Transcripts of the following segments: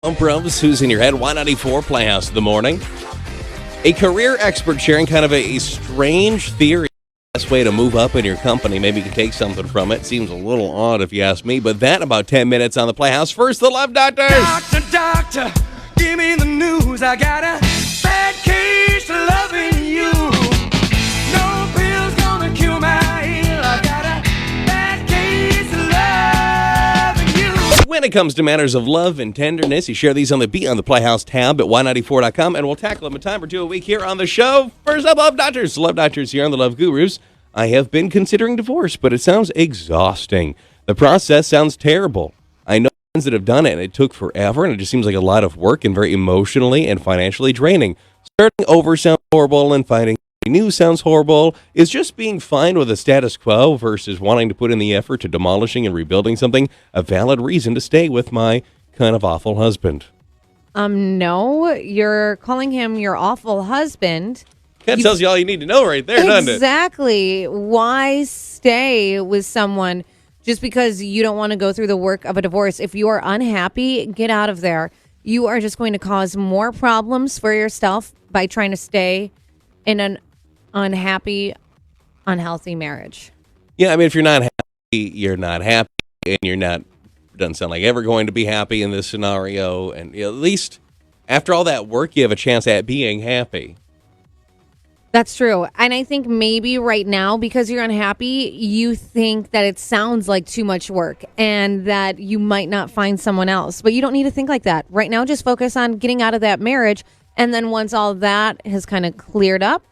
Bros, who's in your head? Y94 Playhouse of the Morning. A career expert sharing kind of a strange theory. Best way to move up in your company. Maybe you can take something from it. Seems a little odd if you ask me, but that in about 10 minutes on the Playhouse. First, the Love Doctors. Doctor, give me the news. I got a bad case of loving you. No pill's gonna cure my ill. I got a bad case of loving you. When it comes to matters of love and tenderness, you share these on the Be on the Playhouse tab at y94.com, and we'll tackle them a time or two a week here on the show. First up, Love Doctors. Love Doctors here on the Love Gurus. I have been considering divorce, but it sounds exhausting. The process sounds terrible. I know friends that have done it, and it took forever, and it just seems like a lot of work and very emotionally and financially draining. Starting over sounds horrible, and finding new sounds horrible. Is just being fine with the status quo versus wanting to put in the effort to demolishing and rebuilding something a valid reason to stay with my kind of awful husband? No, you're calling him your awful husband. That tells you all you need to know right there, doesn't it? Exactly. Why stay with someone just because you don't want to go through the work of a divorce? If you are unhappy, get out of there. You are just going to cause more problems for yourself by trying to stay in an unhappy, unhealthy marriage. Yeah, I mean, if you're not happy, you're not happy, and you're not, doesn't sound like ever going to be happy in this scenario, and at least after all that work, you have a chance at being happy. That's true. And I think maybe right now, because you're unhappy, you think that it sounds like too much work and that you might not find someone else. But you don't need to think like that. Right now, just focus on getting out of that marriage. And then once all that has kind of cleared up,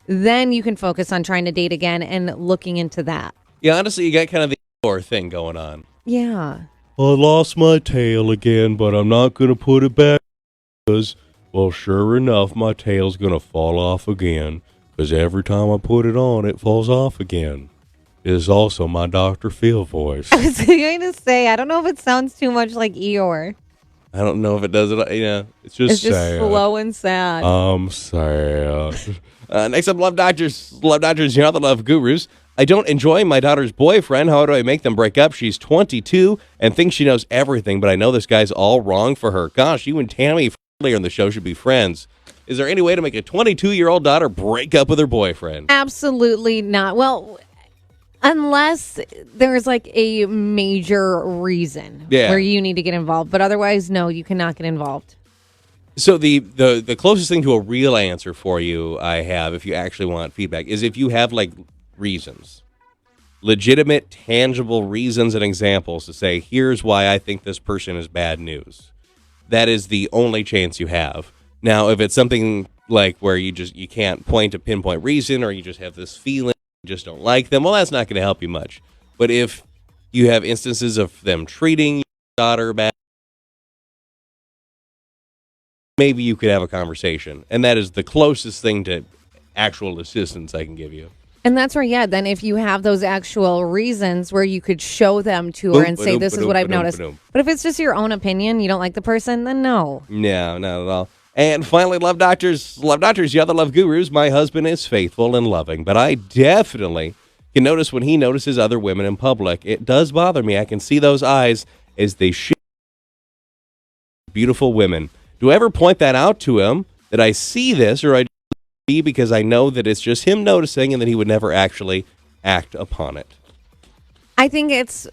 then you can focus on trying to date again and looking into that. Yeah, honestly, you got kind of the Eeyore thing going on. Yeah. I lost my tail again, but I'm not going to put it back because, well, sure enough, my tail's going to fall off again because every time I put it on, it falls off again. It is also my Dr. Phil voice. I was going to say, I don't know if it sounds too much like Eeyore. I don't know if it does it. It's just sad. Slow and sad. I'm sad. Next up, Love Doctors. Love Doctors, you're not the Love Gurus. I don't enjoy my daughter's boyfriend. How do I make them break up? She's 22 and thinks she knows everything, but I know this guy's all wrong for her. Gosh, you and Tammy earlier in the show should be friends. Is there any way to make a 22-year-old daughter break up with her boyfriend? Absolutely not. Well, unless there's like a major reason where you need to get involved. But otherwise, no, you cannot get involved. So the closest thing to a real answer for you I have, if you actually want feedback, is if you have like reasons. Legitimate, tangible reasons and examples to say, here's why I think this person is bad news. That is the only chance you have. Now, if it's something like where you can't point a pinpoint reason or you just have this feeling, you just don't like them, well, that's not going to help you much. But if you have instances of them treating your daughter bad, maybe you could have a conversation. And that is the closest thing to actual assistance I can give you. And that's where, then if you have those actual reasons where you could show them to her and say, this is what I've noticed. But if it's just your own opinion, you don't like the person, then no. No, not at all. And finally, Love Doctors, you other Love Gurus, my husband is faithful and loving, but I definitely can notice when he notices other women in public. It does bother me. I can see those eyes as they shoot beautiful women. Do I ever point that out to him that I see this, or I just be because I know that it's just him noticing and that he would never actually act upon it? I think it's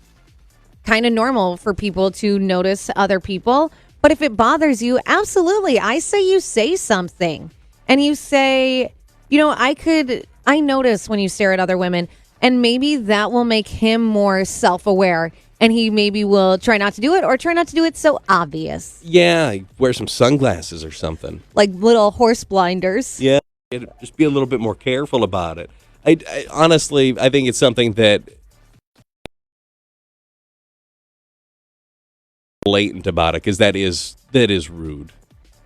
kind of normal for people to notice other people. But if it bothers you, absolutely. I say you say something. And you say, I notice when you stare at other women. And maybe that will make him more self-aware. And he maybe will try not to do it or try not to do it so obvious. Yeah, wear some sunglasses or something. Like little horse blinders. Yeah, just be a little bit more careful about it. I honestly, I think it's something that blatant about it, because that is rude.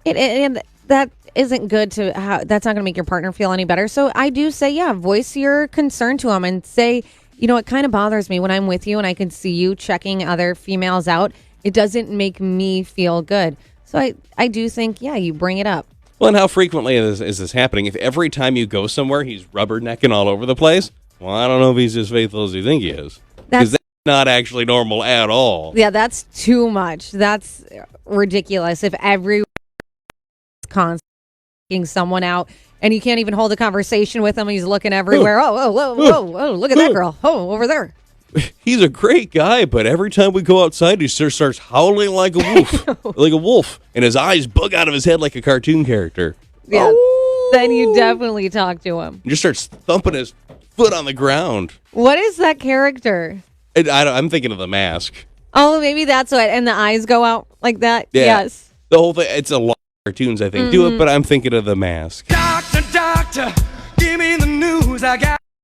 And that isn't good that's not going to make your partner feel any better. So I do say, voice your concern to him and say, it kind of bothers me when I'm with you and I can see you checking other females out. It doesn't make me feel good. So I do think, you bring it up. Well, and how frequently is this happening? If every time you go somewhere, he's rubbernecking all over the place, well, I don't know if he's as faithful as you think he is. That's not actually normal at all. Yeah, that's too much. That's ridiculous. If everyone's constantly taking someone out and you can't even hold a conversation with him, he's looking everywhere. Oh, whoa, whoa, whoa, look at that girl. Oh, over there. He's a great guy, but every time we go outside, he starts howling like a wolf, and his eyes bug out of his head like a cartoon character. Yeah. Oh. Then you definitely talk to him. He just starts thumping his foot on the ground. What is that character? I'm thinking of The Mask. Oh, maybe that's what. And the eyes go out like that? Yeah. Yes. The whole thing, it's a lot of cartoons, I think, do it, but I'm thinking of The Mask. Doctor, doctor, give me the news. I got